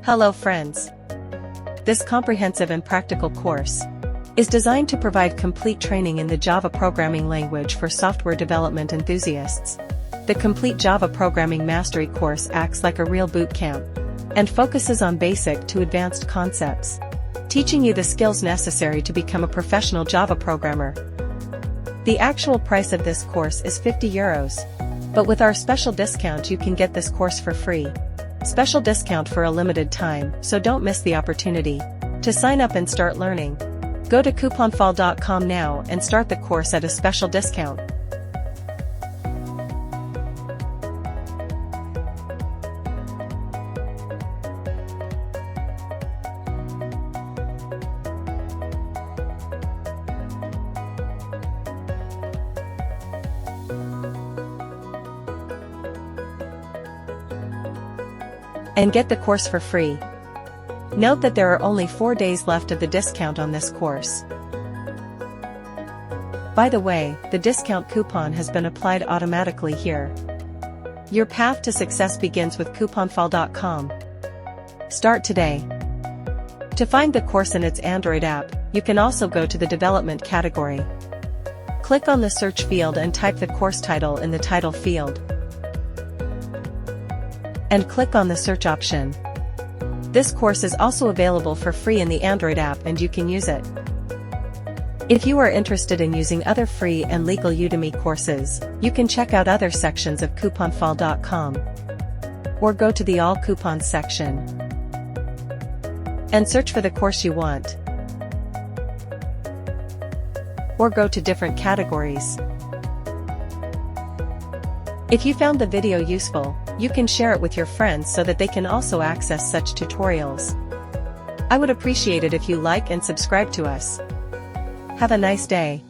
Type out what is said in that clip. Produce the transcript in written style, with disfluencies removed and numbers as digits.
Hello friends! This comprehensive and practical course is designed to provide complete training in the Java programming language for software development enthusiasts. The complete Java programming mastery course acts like a real boot camp and focuses on basic to advanced concepts, teaching you the skills necessary to become a professional Java programmer. The actual price of this course is €50, but with our special discount you can get this course for free. Special discount for a limited time, so don't miss the opportunity to sign up and start learning. Go to couponfall.com now and start the course at a special discount. And get the course for free. Note that there are only 4 days left of the discount on this course. By the way, the discount coupon has been applied automatically here. Your path to success begins with couponfall.com. Start today. To find the course in its Android app, you can also go to the development category. Click on the search field and type the course title in the title field. And click on the search option. This course is also available for free in the Android app and you can use it. If you are interested in using other free and legal Udemy courses, you can check out other sections of couponfall.com. Or go to the All Coupons section and search for the course you want. Or go to different categories. If you found the video useful, you can share it with your friends so that they can also access such tutorials. I would appreciate it if you like and subscribe to us. Have a nice day.